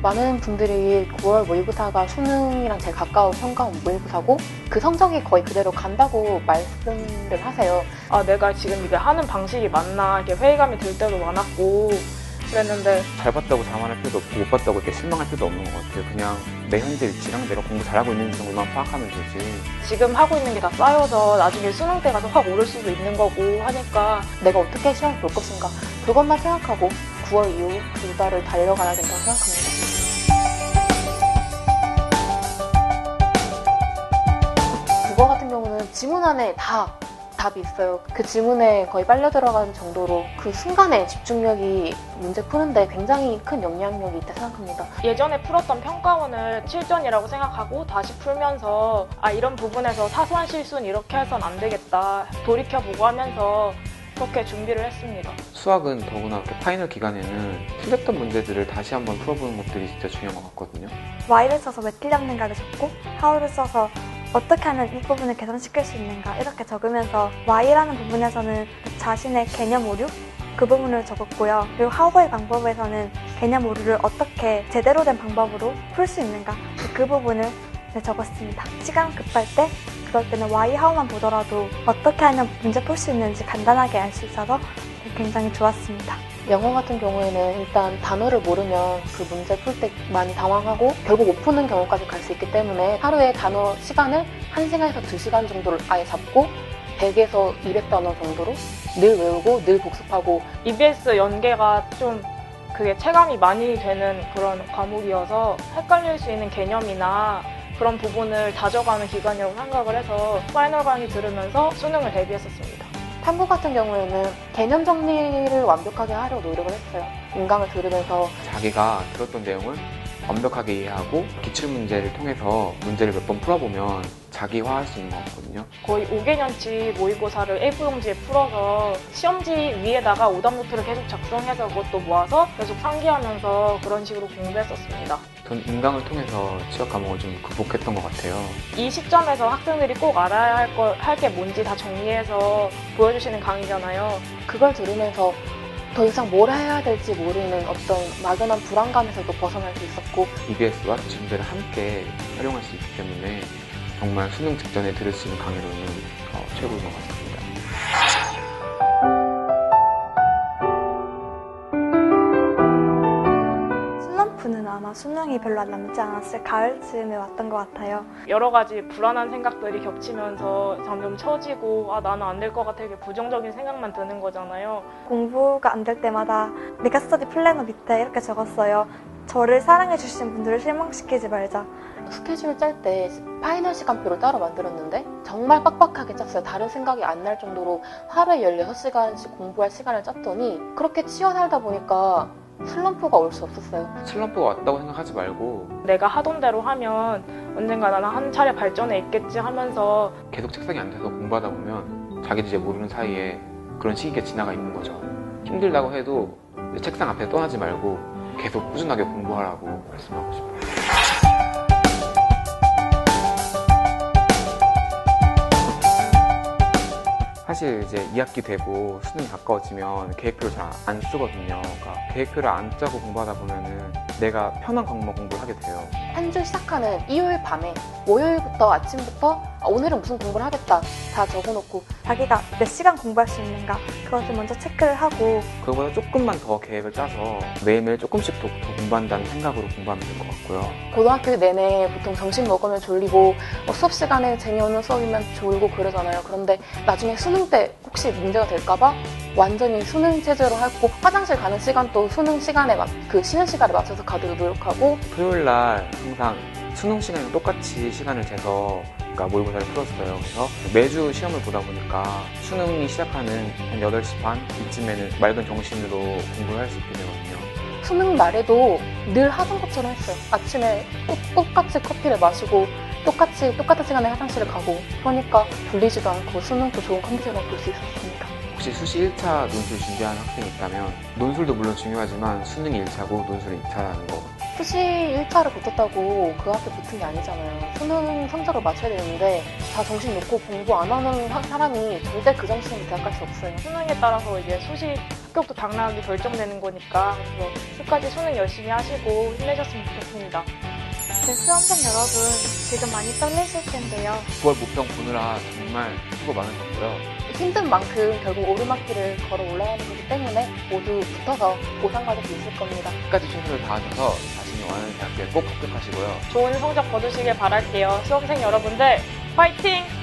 많은 분들이 9월 모의고사가 수능이랑 제일 가까운 평가원 모의고사고 그 성적이 거의 그대로 간다고 말씀을 하세요. 내가 지금 이게 하는 방식이 맞나 이렇게 회의감이 들 때도 많았고 그랬는데 잘 봤다고 자만할 필요도 없고 못 봤다고 이렇게 실망할 필요도 없는 것 같아요. 그냥 내 현재 위치랑 내가 공부 잘하고 있는지 정도만 파악하면 되지. 지금 하고 있는 게 다 쌓여서 나중에 수능 때 가서 확 오를 수도 있는 거고 하니까 내가 어떻게 시험을 볼 것인가 그것만 생각하고 9월 이후 2달을 달려가야 된다고 생각합니다. 국어 같은 경우는 지문 안에 다 답이 있어요. 그 지문에 거의 빨려 들어가는 정도로 그 순간에 집중력이 문제 푸는데 굉장히 큰 영향력이 있다 생각합니다. 예전에 풀었던 평가원을 실전이라고 생각하고 다시 풀면서 이런 부분에서 사소한 실수는 이렇게 해선 안 되겠다 돌이켜보고 하면서 그렇게 준비를 했습니다. 수학은 더구나 이렇게 파이널 기간에는 틀렸던 문제들을 다시 한번 풀어보는 것들이 진짜 중요한 것 같거든요. Y를 써서 왜 틀렸는가를 적고 How를 써서 어떻게 하면 이 부분을 개선시킬 수 있는가 이렇게 적으면서 Y라는 부분에서는 자신의 개념 오류 그 부분을 적었고요. 그리고 How의 방법에서는 개념 오류를 어떻게 제대로 된 방법으로 풀 수 있는가 그 부분을 적었습니다. 시간 급할 때 그럴 때는 Y, How만 보더라도 어떻게 하면 문제 풀 수 있는지 간단하게 알 수 있어서 굉장히 좋았습니다. 영어 같은 경우에는 일단 단어를 모르면 그 문제 풀 때 많이 당황하고 결국 못 푸는 경우까지 갈 수 있기 때문에 하루에 단어 시간을 1시간에서 2시간 정도를 아예 잡고 100에서 200단어 정도로 늘 외우고 늘 복습하고 EBS 연계가 좀 그게 체감이 많이 되는 그런 과목이어서 헷갈릴 수 있는 개념이나 그런 부분을 다져가는 기간이라고 생각을 해서 파이널 강의 들으면서 수능을 대비했었습니다. 탐구 같은 경우에는 개념 정리를 완벽하게 하려고 노력을 했어요. 인강을 들으면서 자기가 들었던 내용을 완벽하게 이해하고 기출문제를 통해서 문제를 몇 번 풀어보면 자기화할 수 있는 것 같거든요. 거의 5개년치 모의고사를 A4용지에 풀어서 시험지 위에다가 오답노트를 계속 작성해서 그것도 모아서 계속 상기하면서 그런 식으로 공부했었습니다. 전 인강을 통해서 취업 과목을 좀 극복했던 것 같아요. 이 시점에서 학생들이 꼭 알아야 할 게 뭔지 다 정리해서 보여주시는 강의잖아요. 그걸 들으면서 더 이상 뭘 해야 될지 모르는 어떤 막연한 불안감에서도 벗어날 수 있었고 EBS와 지문제를 함께 활용할 수 있기 때문에 정말 수능 직전에 들을 수 있는 강의로는 최고인 것 같습니다. 슬럼프는 아마 수능이 별로 남지 않았을 가을쯤에 왔던 것 같아요. 여러 가지 불안한 생각들이 겹치면서 점점 처지고 나는 안 될 것 같아 이렇게 부정적인 생각만 드는 거잖아요. 공부가 안 될 때마다 메가 스터디 플래너 밑에 이렇게 적었어요. 저를 사랑해주신 분들을 실망시키지 말자. 스케줄 짤 때 파이널 시간표를 따로 만들었는데 정말 빡빡하게 짰어요. 다른 생각이 안 날 정도로 하루에 16시간씩 공부할 시간을 짰더니 그렇게 치여 살다 보니까 슬럼프가 올 수 없었어요. 슬럼프가 왔다고 생각하지 말고 내가 하던 대로 하면 언젠가 나는 한 차례 발전해 있겠지 하면서 계속 책상에 앉아서 공부하다 보면 자기도 이제 모르는 사이에 그런 시기가 지나가 있는 거죠. 힘들다고 해도 책상 앞에 떠나지 말고 계속 꾸준하게 공부하라고 말씀하고 싶어요. 사실 이제 2학기 되고 수능이 가까워지면 계획표를 잘 안 쓰거든요. 그러니까 계획표를 안 짜고 공부하다 보면은 내가 편한 과목만 공부를 하게 돼요. 한 주 시작하는 일요일 밤에 월요일부터 아침부터 오늘은 무슨 공부를 하겠다 다 적어놓고 자기가 몇 시간 공부할 수 있는가 그것을 먼저 체크를 하고 그거보다 조금만 더 계획을 짜서 매일매일 조금씩 더 공부한다는 생각으로 공부하면 될 것 같고요. 고등학교 내내 보통 점심 먹으면 졸리고 수업 시간에 재미없는 수업이면 졸고 그러잖아요. 그런데 나중에 수능 때 혹시 문제가 될까봐 완전히 수능 체제로 하고 화장실 가는 시간도 수능 시간에 그 쉬는 시간에 맞춰서 가도록 노력하고 토요일 날 항상 수능 시간이랑 똑같이 시간을 재서 모의고사를 풀었어요. 그래서 매주 시험을 보다 보니까 수능이 시작하는 한 8시 반 이쯤에는 맑은 정신으로 공부를 할 수 있게 되거든요. 수능 날에도 늘 하던 것처럼 했어요. 아침에 똑같이 커피를 마시고 똑같은 시간에 화장실을 가고 그러니까 졸리지도 않고 수능도 좋은 컨디션을 볼 수 있었습니다. 혹시 수시 1차 논술 준비하는 학생이 있다면 논술도 물론 중요하지만 수능이 1차고 논술이 2차라는 거. 수시 1차를 붙었다고 그 학교 붙은 게 아니잖아요. 수능 성적을 맞춰야 되는데 다 정신 놓고 공부 안 하는 사람이 절대 그 정신으로 대학 갈 수 없어요. 수능에 따라서 이제 수시 합격도 당락이 결정되는 거니까 그래서 끝까지 수능 열심히 하시고 힘내셨으면 좋겠습니다. 네, 수험생 여러분, 지금 많이 떨리실 텐데요. 9월 모평 보느라 정말 수고 많으셨고요. 힘든 만큼 결국 오르막길을 걸어 올라가는 거기 때문에 모두 붙어서 보상 받을 수 있을 겁니다. 끝까지 최선을 다하셔서 자신이 원하는 대학교에 꼭 합격하시고요. 좋은 성적 거두시길 바랄게요. 수험생 여러분들 화이팅!